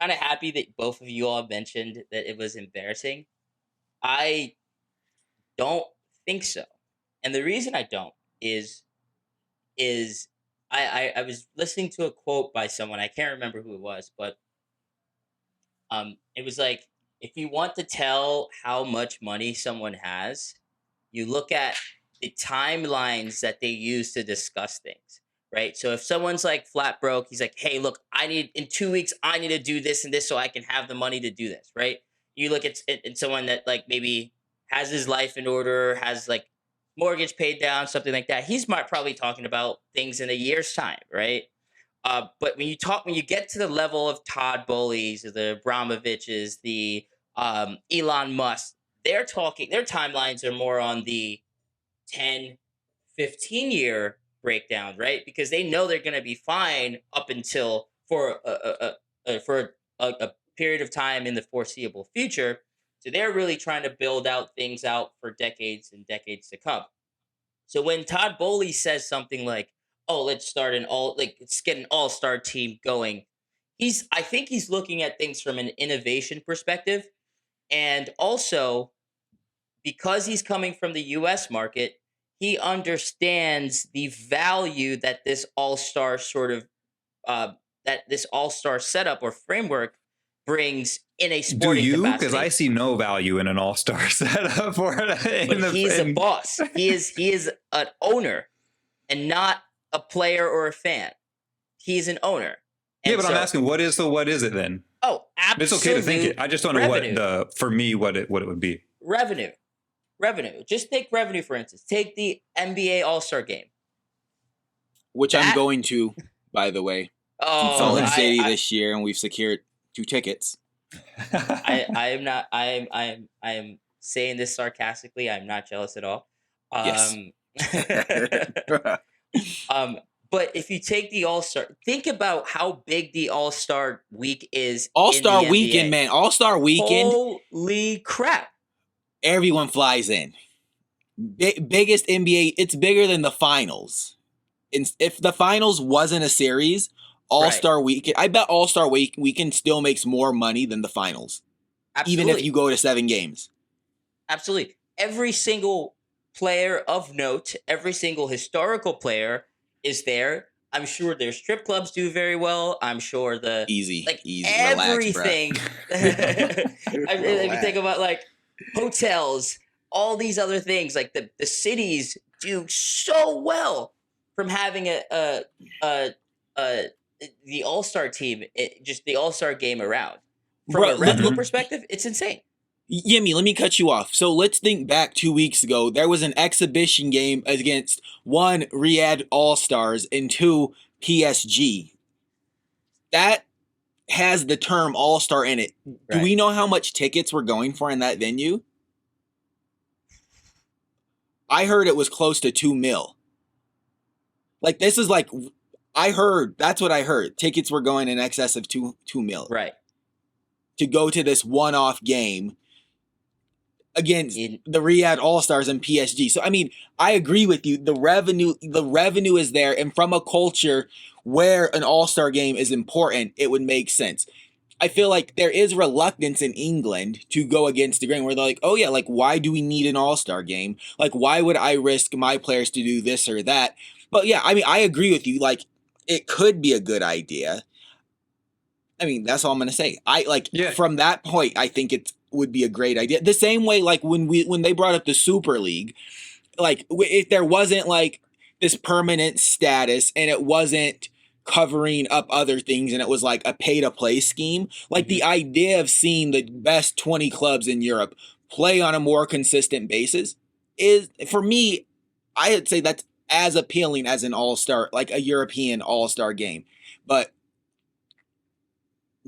kind of happy that both of you all mentioned that it was embarrassing. I don't think so. And the reason I don't is is I was listening to a quote by someone, I can't remember who it was, but it was like, if you want to tell how much money someone has, you look at the timelines that they use to discuss things, right? So if someone's like flat broke, he's like, hey, look, I need in 2 weeks, I need to do this and this so I can have the money to do this, right? You look at someone that like maybe has his life in order, has like mortgage paid down, something like that. He's probably talking about things in a year's time, right? But when you get to the level of Todd Bowley's, the Abramoviches, the Elon Musk, their timelines are more on the 10, 15 year breakdown, right? Because they know they're going to be fine up until for a period of time in the foreseeable future. So they're really trying to build out things out for decades and decades to come. So when Todd Bowley says something like, "Oh, let's get an all-star team going," I think he's looking at things from an innovation perspective, and also because he's coming from the US market, he understands the value that uh this all-star setup or framework brings in a Do sporting you? Because I capacity. see no value in an all-star setup for But he's a boss. He is an owner and not a player or a fan. He's an owner. Yeah, And but I'm so, asking, what is it then? oh, It's okay to think it. absolute I just don't know revenue. for me what it would be. Revenue. Revenue. Just take revenue, for instance. Take the NBA All-Star game. which I'm That going to, by the way, in oh Salt Lake nice. City I this year, and we've secured 2 tickets. I am not I am saying this sarcastically. I'm not jealous at all. Yes. Um Um, but if you take the All Star, think about how big the All Star week is All in the Star Weekend, NBA. man. All Star Weekend, Holy crap! everyone flies in. Biggest NBA. It's bigger than the finals. If the finals wasn't a series, All Right? Star Weekend, I bet All Star Weekend still makes more money than the finals, even if Absolutely, you go to 7 games. absolutely. Every single player of note, every single historical player is there. I'm sure their strip clubs do very well. I'm sure Easy, like easy. Relax, bruh. everything. If you think about like hotels, all these other things, like the cities do so well from having a the All Star team, just the All Star game around. From Bro, a revenue Mhm. perspective, it's insane. Yimmy, let me cut you off. So let's think back 2 weeks ago. There was an exhibition game against one Riyadh All Stars and two PSG. That has the term All Star in it. Do Right. we know how much tickets were going for in that venue? I heard it was close to 2 mil. Like this is like I heard. That's what I heard. Tickets were going in excess of 2 mil Right. to go to this one-off game against In the Riyadh All Stars and PSG. So I mean, I agree with you. The revenue is there, and from a culture where an All Star game is important, it would make sense. I feel like there is reluctance in England to go against the grain, where they're like, "Oh yeah, like why do we need an All Star game? Like why would I risk my players to do this or that?" But yeah, I mean, I agree with you. Like it could be a good idea. I mean, that's all I'm gonna say. I like Yeah. from that point, I think it would be a great idea. The same way, like when they brought up the Super League, like if there wasn't like this permanent status and it wasn't covering up other things and it was like a pay to play scheme, like Mhm. the idea of seeing the best 20 clubs in Europe play on a more consistent basis is for me, I'd say that's as appealing as an all-star, like a European all-star game. But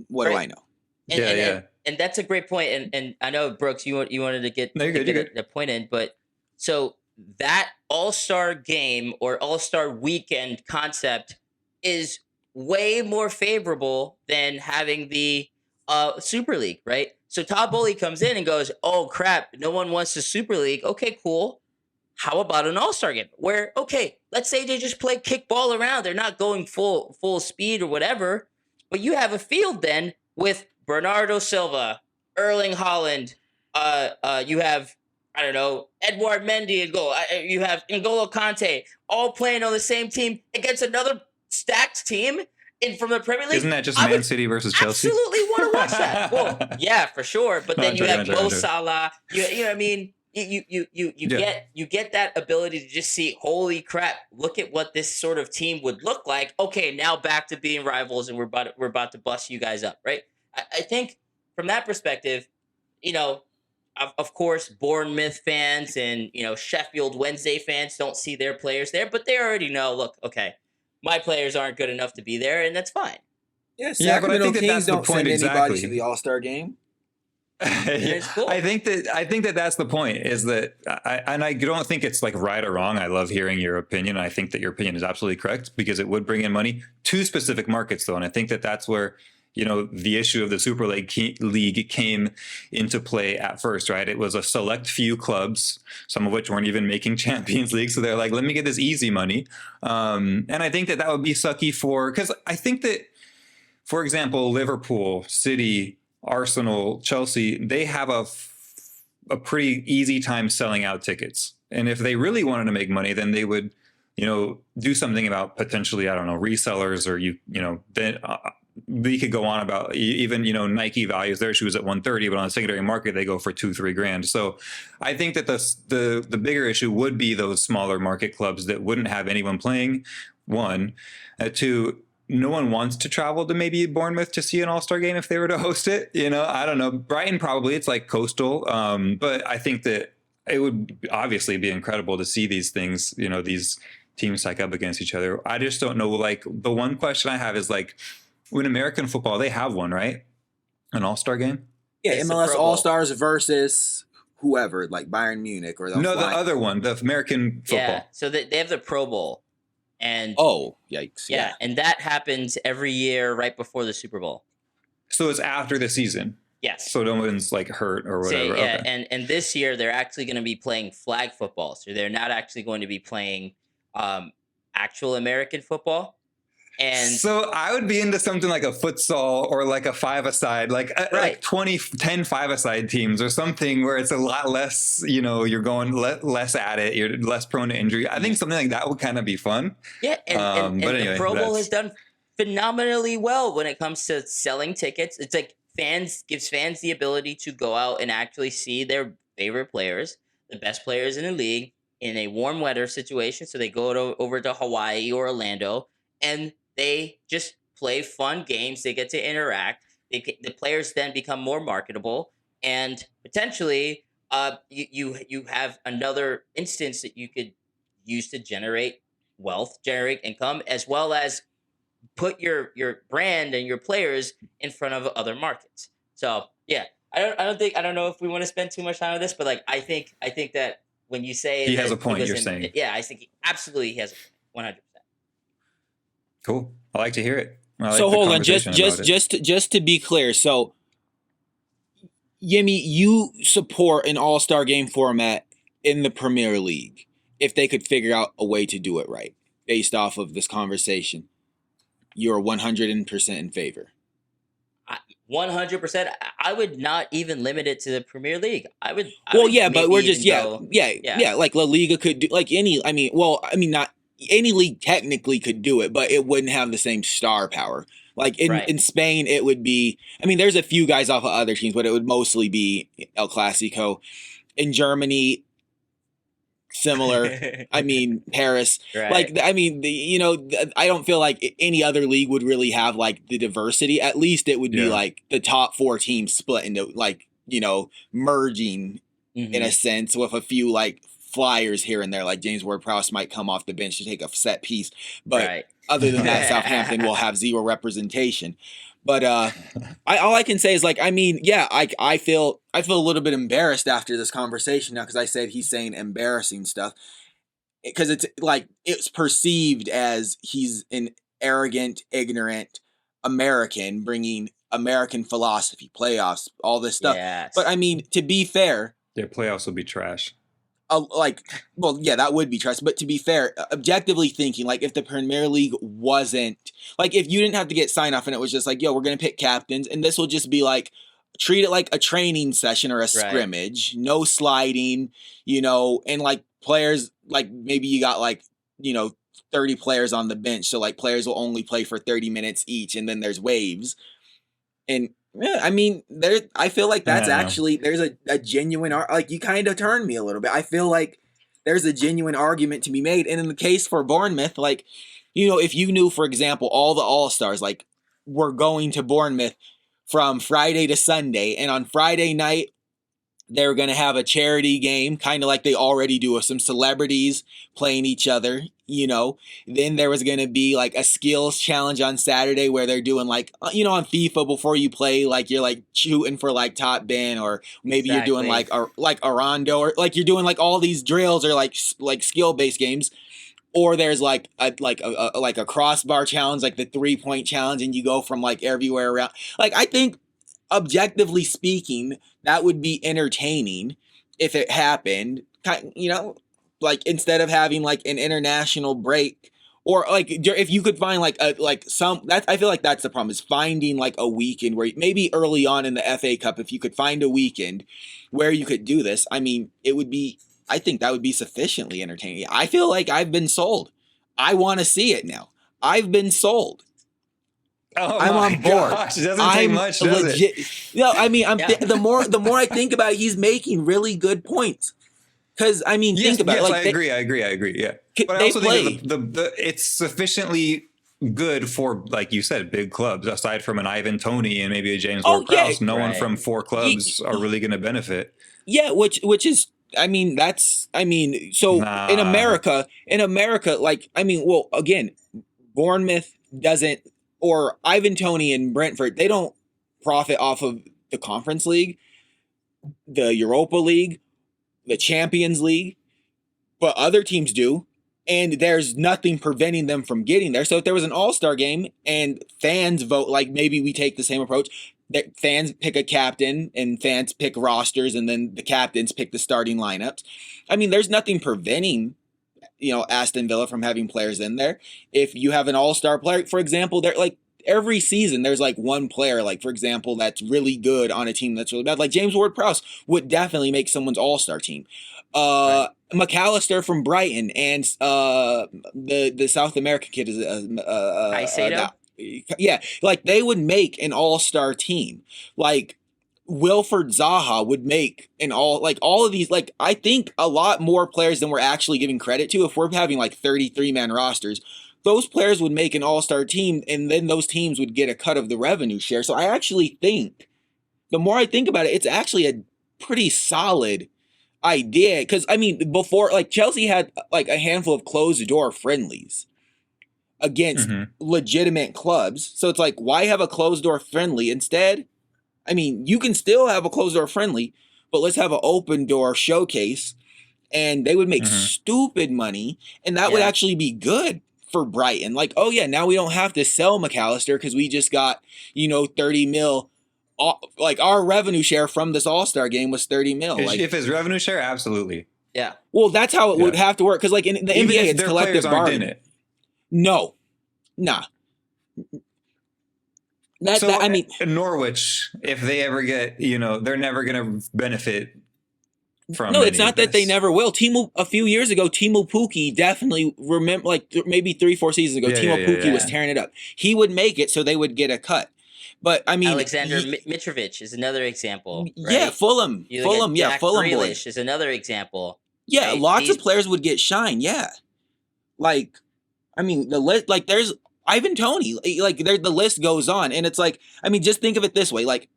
what do Right. I know? and Yeah, and, yeah. and and that's a great point. And I know Brooks, you wanted to get No, you're good. You're good. a point in, but so that All Star game or All Star weekend concept is way more favorable than having the Super League, right? So Todd Bowley comes in and goes, "Oh crap, no one wants the Super League. Okay, cool. How about an all-star game where, okay, let's say they just play kickball around, they're not going full speed or whatever, but you have a field then with Bernardo Silva, Erling Haaland, you have, I don't know, Edouard Mendy in goal. You have N'Golo Kante all playing on the same team against another stacked team from the Premier League. Isn't that just I Man would City versus Chelsea? absolutely want to watch that. Well, yeah, for sure. But No, then I'm you joking, have I'm joking, Mo I'm joking. Salah. You know what I mean? You Yeah. get that ability to just see, holy crap, look at what this sort of team would look like. Okay, now back to being rivals, and we're about to bust you guys up, right? I think from that perspective, you know, of course, Bournemouth fans and Sheffield Wednesday fans don't see their players there, but they already know. Look, okay, my players aren't good enough to be there, and that's fine. Yeah, Yeah, but I Sacramento think that Kings that's the don't point send anybody to exactly. the All-Star game. And it's cool. I think that that's the point, is that I don't think it's like right or wrong. I love hearing your opinion. I think that your opinion is absolutely correct, because it would bring in money to specific markets, though. And I think that that's where, the issue of the Super League came into play at first, right? It was a select few clubs, some of which weren't even making Champions League. So they're like, let me get this easy money. And I think that would be sucky because I think that, for example, Liverpool, City, Arsenal, Chelsea, they have a pretty easy time selling out tickets. And if they really wanted to make money, then they would, do something about potentially, I don't know, resellers, or then we could go on about even, Nike values their shoes at 130, but on the secondary market, they go for $2-3 grand. So I think that the bigger issue would be those smaller market clubs that wouldn't have anyone playing. One, two, no one wants to travel to maybe Bournemouth to see an All-Star game if they were to host it. I don't know. Brighton, probably, it's like coastal. But I think that it would obviously be incredible to see these things, these teams stack up against each other. I just don't know. Like, the one question I have is, like, in American football, they have one, right? An All-Star game? Yeah, It's the MLS Pro Bowl. All-Stars versus whoever, like Bayern Munich or No, the other one, the American football. Yeah, so they have the Pro Bowl, and Oh, yikes! yeah, and that happens every year right before the Super Bowl. So it's after the season. Yes. So no one's like hurt or So, whatever. yeah, Okay. and this year they're actually going to be playing flag football, so they're not actually going to be playing actual American football. And So I would be into something like a futsal or like a five-a-side, like Right. 10 five-a-side teams or something where it's a lot less, you're going less at it, you're less prone to injury. I think something like that would kind of be fun. yeah, and But the anyway, Pro Bowl that's- has done phenomenally well when it comes to selling tickets. It's like gives fans the ability to go out and actually see their favorite players, the best players in the league, in a warm weather situation. So they go over to Hawaii or Orlando, and they just play fun games. They get to interact. The players then become more marketable, and potentially, you have another instance that you could use to generate wealth, generate income, as well as put your brand and your players in front of other markets. So yeah, I don't know if we want to spend too much time on this, but like I think that when you say He that has a point, was you're saying. yeah, I think absolutely he has a point, 100%. Cool. I like to hear it. I like So the hold on, conversation about it. just to be clear, so Yemi, you support an All-Star game format in the Premier League if they could figure out a way to do it right, based off of this conversation. You're 100% in favor. 100%. I would not even limit it to the Premier League. I would. Well, yeah, but maybe we're just even go- like La Liga could do, like any. I mean, not any league technically could do it, but it wouldn't have the same star power. Like Right. in Spain, it would be. I mean, there's a few guys off of other teams, but it would mostly be El Clasico. In Germany, similar. I mean, Paris. Right. Like, I mean, I don't feel like any other league would really have like the diversity. At least it would be Yeah. like the top four teams split into like, merging Mhm. in a sense with a few like flyers here and there. Like James Ward-Prowse might come off the bench to take a set piece, but right. other than that, Southampton will have zero representation. But all I can say is like, I mean, yeah, I feel a little bit embarrassed after this conversation now because I said he's saying embarrassing stuff because it's like it's perceived as he's an arrogant, ignorant American bringing American philosophy, playoffs, all this stuff. Yes. But I mean, to be fair, Their playoffs will be trash. well, yeah, that would be trust. But to be fair, objectively thinking, like if the Premier League wasn't like if you didn't have to get sign off and it was just like, yo, we're gonna pick captains, and this will just be like treat it like a training session or a Right. scrimmage, no sliding, and like players, like maybe you got like 30 players on the bench, so like players will only play for 30 minutes each, and then there's waves. And yeah, I mean, I feel like that's actually there's a genuine like you kind of turned me a little bit. I feel like there's a genuine argument to be made, and in the case for Bournemouth, like if you knew, for example, all the All-Stars like were going to Bournemouth from Friday to Sunday, and on Friday night they're going to have a charity game, kind of like they already do with some celebrities playing each other, Then there was going to be like a skills challenge on Saturday where they're doing like, on FIFA before you play, like you're like shooting for like top bin, or maybe you're doing like a rondo, or like you're doing like all these drills or like skill-based games. Or there's like a crossbar challenge, like the 3-point challenge, and you go from like everywhere around. Like I think, objectively speaking, that would be entertaining if it happened. Like instead of having like an international break, or like if you could find like I feel like that's the problem, is finding like a weekend where maybe early on in the FA Cup, if you could find a weekend where you could do this, I mean, I think that would be sufficiently entertaining. I feel like I've been sold. I want to see it now. I've been sold. Oh I'm my on board. Gosh, it doesn't take much, does legit. it? No, I mean, the more I think about it, he's making really good points. Because I mean, think about it. Like, I agree. Yeah, but I also think that it's sufficiently good for, like you said, big clubs. Aside from an Ivan Toney and maybe a James Ward-Prowse, no one from 4 clubs are really going to benefit. Yeah, which is, I mean, in America, like, I mean, well, again, Bournemouth doesn't, or Ivan Toney and Brentford, they don't profit off of the Conference League, the Europa League, the Champions League, but other teams do, and there's nothing preventing them from getting there. So if there was an all-star game and fans vote, like maybe we take the same approach, that fans pick a captain and fans pick rosters, and then the captains pick the starting lineups. I mean, there's nothing preventing Aston Villa from having players in there. If you have an all-star player, for example, they're like every season there's like one player, like for example, that's really good on a team that's really bad. Like James Ward-Prowse would definitely make someone's all-star team. Right. McAllister from Brighton, and the South American kid is Caicedo. Yeah, like they would make an all-star team. Like Wilfred Zaha would make all of these, like I think a lot more players than we're actually giving credit to. If we're having like 33-man rosters, those players would make an all-star team, and then those teams would get a cut of the revenue share. So I actually think, the more I think about it, it's actually a pretty solid idea. Because I mean, before, like Chelsea had like a handful of closed door friendlies against legitimate clubs. So it's like, why have a closed door friendly instead? I mean, you can still have a closed door friendly, but let's have an open door showcase, and they would make stupid money, and that would actually be good for Brighton. Like, oh yeah, now we don't have to sell McAllister because we just got 30 mil. Like our revenue share from this All-Star game was 30 mil. Like, if it's revenue share, absolutely. Yeah. Well, that's how it would have to work, because like in the Even NBA, if it's their collective players aren't bargaining. in it. No, nah. I mean, Norwich, if they ever get, they're never going to benefit from. No, it's not that they never will. A few years ago, Timo Pukki definitely, remember, like maybe 3-4 seasons ago, Timo Pukki was tearing it up. He would make it, so they would get a cut. But I mean, Alexander Mitrovic is another example. Right? Yeah, Fulham, Fulham Grealish is another example. Yeah, right? Lots of players would get shine. Yeah, like, I mean, the list, like, there's Ivan Toney, like, the list goes on, and it's like, I mean, just think of it this way: like,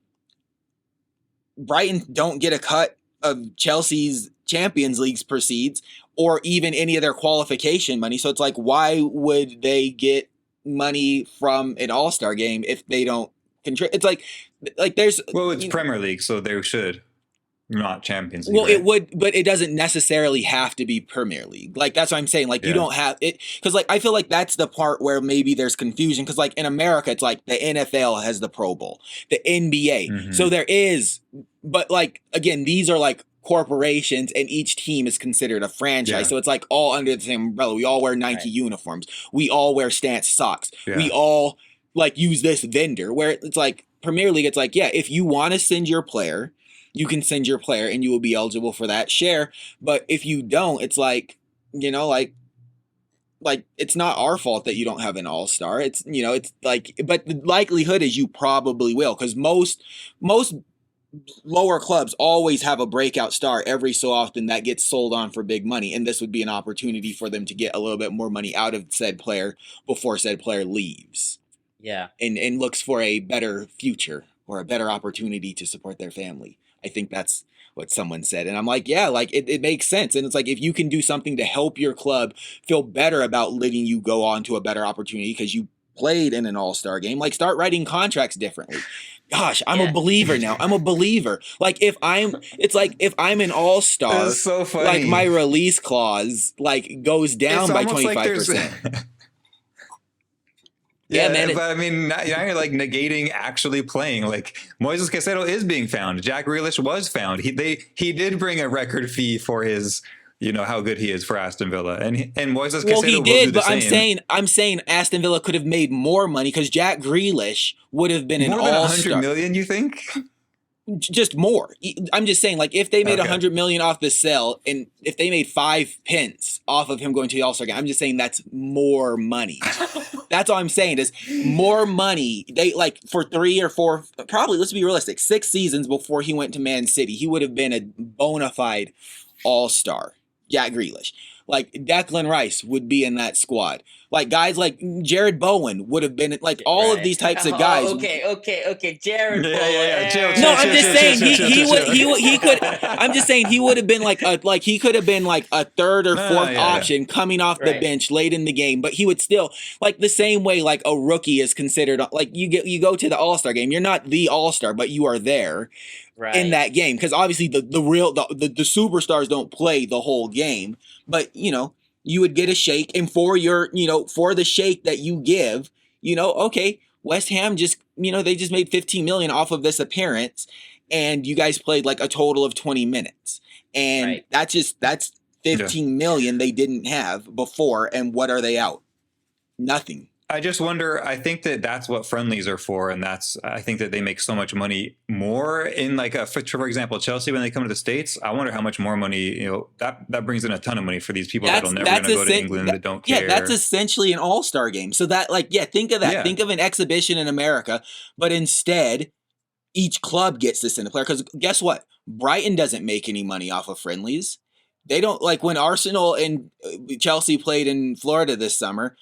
Brighton don't get a cut of Chelsea's Champions League's proceeds, or even any of their qualification money. So it's like, why would they get money from an All-Star game if they don't contribute? It's like there's it's Premier League, so they should. Not Champions League. Well, right? It would, but it doesn't necessarily have to be Premier League. Like, that's what I'm saying. Like, you don't have it, because like I feel like that's the part where maybe there's confusion. Because like in America, it's like the NFL has the Pro Bowl, the NBA. So there is, but like again, these are like corporations, and each team is considered a franchise. Yeah. So it's like all under the same umbrella. We all wear Nike Right. uniforms. We all wear Stance socks. Yeah. We all like use this vendor. Where it's like Premier League, it's like, yeah, if you want to send your player, you can send your player and you will be eligible for that share. But if you don't, it's like, you know, like it's not our fault that you don't have an all-star. It's, you know, it's like, but the likelihood is you probably will, because most lower clubs always have a breakout star every so often that gets sold on for big money, and this would be an opportunity for them to get a little bit more money out of said player before said player leaves Yeah. and looks for a better future or a better opportunity to support their family. I think that's what someone said. And I'm like, yeah, like it makes sense. And it's like, if you can do something to help your club feel better about letting you go on to a better opportunity because you played in an all-star game, like start writing contracts differently. Gosh, I'm a believer now. I'm a believer. Like if I'm an all-star, That's so funny. like my release clause like goes down It's by almost like 25%. Yeah, man, but I mean, now you're like negating actually playing. Like Moises Caicedo is being found. Jack Grealish was found. He did bring a record fee for his, you know, how good he is for Aston Villa, and Moises Caicedo Well, he will did, do the but same. I'm saying Aston Villa could have made more money because Jack Grealish would have been More an than all-star. 100 million, you think? Just more. I'm just saying, like, if they made Okay. 100 million off the sell, and if they made 5 pence off of him going to the All-Star game, I'm just saying that's more money. That's all I'm saying is more money. They like for 3 or 4, probably, let's be realistic, 6 seasons before he went to Man City, he would have been a bona fide all-star. Jack Grealish. Like Declan Rice would be in that squad. Like guys like Jared Bowen would have been like all of these types of guys. Okay. Jared Yeah, Bowen. yeah, yeah. Chill, No, chill, I'm chill, just chill, saying chill, chill, he chill, would chill. he could. I'm just saying he would have been like he could have been like a third or No, fourth yeah. option coming off the Right. bench late in the game, but he would still like the same way like a rookie is considered. Like you go to the All-Star game, you're not the All-Star, but you are there Right. in that game because obviously the superstars don't play the whole game, but you know you would get a shake, and for your for the shake that you give, okay, West Ham just they just made 15 million off of this appearance, and you guys played like a total of 20 minutes, and Right. that's 15 million they didn't have before, and what are they out? Nothing. I just wonder, I think that that's what friendlies are for. And I think that they make so much money more in like for example, Chelsea, when they come to the States, I wonder how much more money, that brings in a ton of money for these people that'll never going to go to England that don't care. Yeah, that's essentially an all-star game. So that think of that. Yeah. Think of an exhibition in America, but instead each club gets to send a player. Because guess what? Brighton doesn't make any money off of friendlies. They don't, like when Arsenal and Chelsea played in Florida this summer,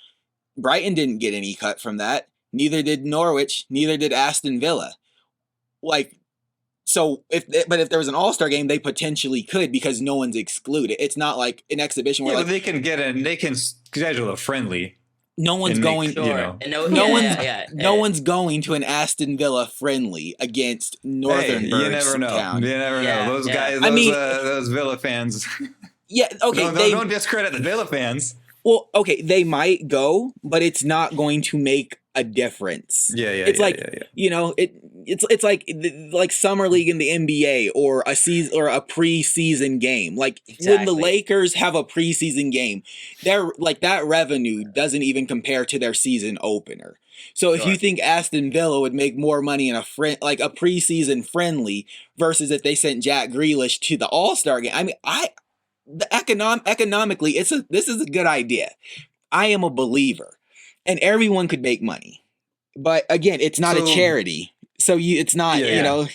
Brighton didn't get any cut from that. Neither did Norwich. Neither did Aston Villa. Like, so if there was an all-star game, they potentially could because no one's excluded. It's not like an exhibition where Yeah, like but they can schedule a friendly. no one's and going. make, Sure. you know. And No one's going to an Aston Villa friendly against Northern Hey, Birds you never know. Town. You never Yeah, know. Those yeah. guys, I mean- those Villa fans. Yeah, okay. Don't discredit the Villa fans. Well, okay, they might go, but it's not going to make a difference. Yeah. It's it's like summer league in the NBA or a season or a preseason game. Like when the Exactly. Lakers have a preseason game, they're like that revenue doesn't even compare to their season opener. So if you Sure. think Aston Villa would make more money in a preseason friendly versus if they sent Jack Grealish to the All-Star game, I mean, economically, this is a good idea. I am a believer, and everyone could make money. But again, it's not a So- charity. So it's not, Yeah.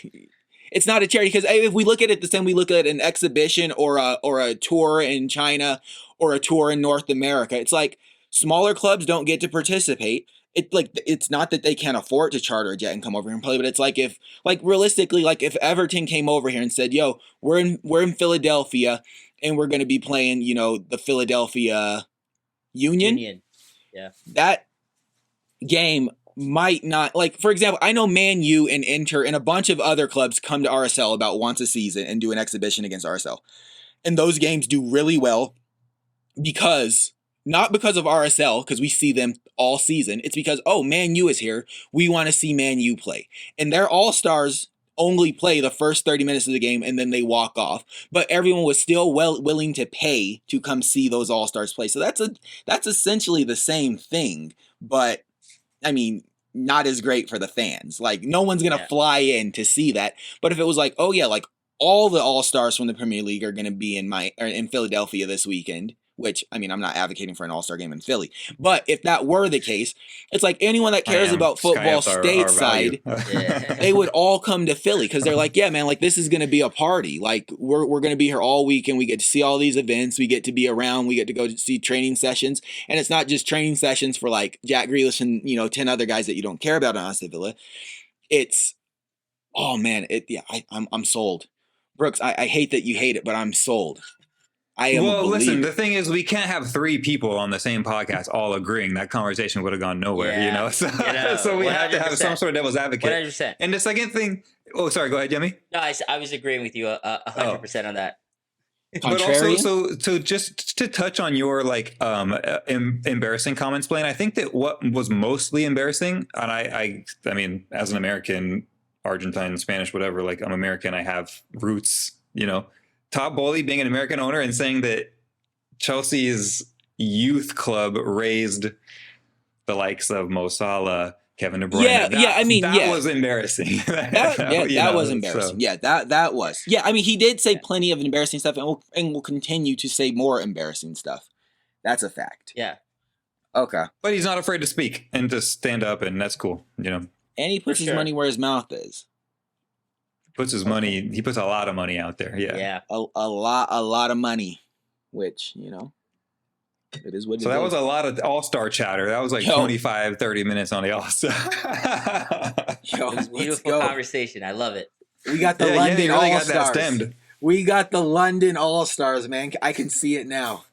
it's not a charity because if we look at it the same, we look at an exhibition or a tour in China or a tour in North America. It's like smaller clubs don't get to participate. It's not that they can't afford to charter a jet and come over here and play, but it's like realistically, like if Everton came over here and said, "Yo, we're in Philadelphia and we're going to be playing, the Philadelphia Union." Yeah. That game might not, like, for example, I know Man U and Inter and a bunch of other clubs come to RSL about once a season and do an exhibition against RSL. And those games do really well not because of RSL, because we see them all season. It's because, Man U is here. We want to see Man U play. And their all-stars only play the first 30 minutes of the game and then they walk off. But everyone was still willing to pay to come see those All-Stars play. So that's essentially the same thing, but I mean, not as great for the fans. Like, no one's gonna fly in to see that. But if it was like, oh yeah, like all the All-Stars from the Premier League are gonna be in Philadelphia this weekend, which, I mean, I'm not advocating for an All-Star game in Philly, but if that were the case, it's like anyone that cares about football stateside, they would all come to Philly because they're like, yeah, man, like this is going to be a party. Like we're going to be here all weekend. We get to see all these events. We get to be around. We get to go to see training sessions. And it's not just training sessions for like Jack Grealish and, 10 other guys that you don't care about on Aston Villa. It's, oh man, I'm sold. Brooks, I hate that you hate it, but I'm sold. Listen, the thing is, we can't have 3 people on the same podcast all agreeing. That conversation would have gone nowhere, So, so we have to have some sort of devil's advocate. 100%. And the second thing, oh, sorry, go ahead, Jimmy. No, I was agreeing with you 100% on that. But also, so just to touch on your like embarrassing comments, Blaine, I think that what was mostly embarrassing, and I mean, as an American, Argentine, Spanish, whatever, like I'm American, I have roots, Todd Boehly being an American owner and saying that Chelsea's youth club raised the likes of Mo Salah, Kevin De Bruyne. That was embarrassing. That was embarrassing. So. Yeah, that was. Yeah, I mean, he did say plenty of embarrassing stuff, and will continue to say more embarrassing stuff. That's a fact. Yeah. Okay. But he's not afraid to speak and to stand up, and that's cool. And he puts his money where his mouth is. He puts a lot of money out there. Yeah. A lot of money, which, it is what it is. So that was a lot of All-Star chatter. That was like 25, 30 minutes on the All-Star. It was beautiful conversation. I love it. We got the London All-Stars. We got the London All-Stars, man. I can see it now.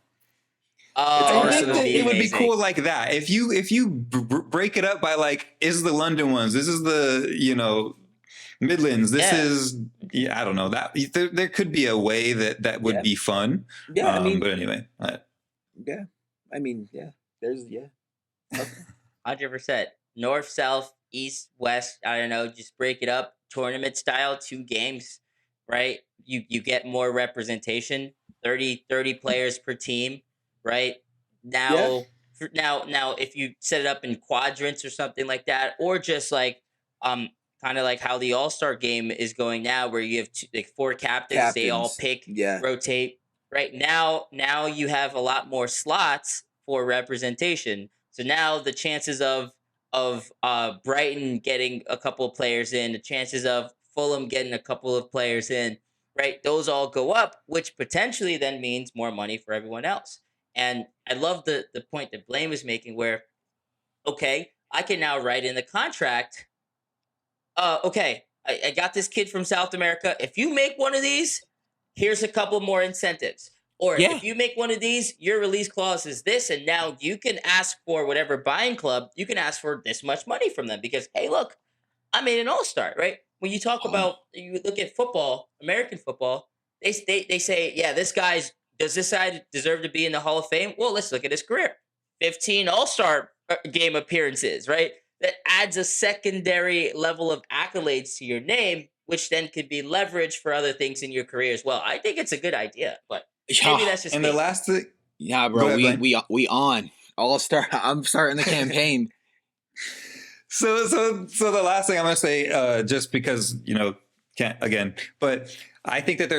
Oh, it would be cool like that. If you break it up by like, is the London ones, this is the, Midlands. This is, I don't know, that there could be a way that would be fun. Yeah, but anyway. There's 100%. North, south, east, west. I don't know. Just break it up, tournament style, 2 games, right? You get more representation. 30 players per team, right? Now, if you set it up in quadrants or something like that, or just like kind of like how the All-Star game is going now, where you have 4 captains, they all pick, rotate. Right now you have a lot more slots for representation. So now the chances of Brighton getting a couple of players in, the chances of Fulham getting a couple of players in, right? Those all go up, which potentially then means more money for everyone else. And I love the point that Blaine was making, where, okay, I can now write in the contract. Okay, I got this kid from South America. If you make one of these, here's a couple more incentives. Or if you make one of these, your release clause is this, and now you can ask for whatever buying club, you can ask for this much money from them because, hey, look, I made an All-Star, right? When you talk about, you look at football, American football, they say, yeah, does this guy deserve to be in the Hall of Fame? Well, let's look at his career. 15 All-Star game appearances, right? That adds a secondary level of accolades to your name, which then could be leveraged for other things in your career as well. I think it's a good idea, but maybe that's just and me. the last thing, bro, ahead, we on All-Star. I'm starting the campaign. So the last thing I'm gonna say, just because can't again, but I think that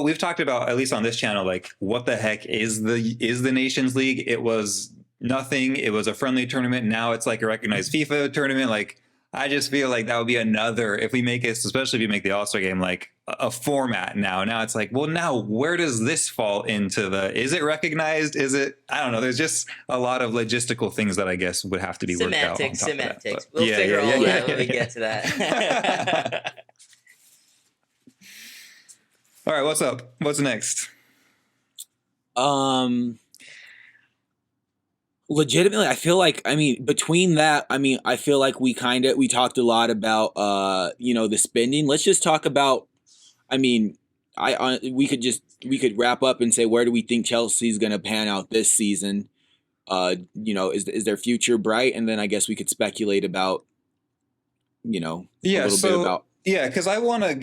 we've talked about, at least on this channel, like what the heck is the Nations League? It was nothing. It was a friendly tournament. Now it's like a recognized FIFA tournament. Like, I just feel like that would be another, if we make it, especially if we make the All-Star game, like a format now. Now it's like, well, now where does this fall into is it recognized? Is it, I don't know. There's just a lot of logistical things that I guess would have to be worked out. Semantics. We'll figure all that when we get to that. All right. What's up? What's next? Legitimately, I feel like, between that, I feel like we talked a lot about, the spending. Let's just talk about, we could wrap up and say, where do we think Chelsea's going to pan out this season? Is their future bright? And then I guess we could speculate about, a little bit about Yeah, because I want to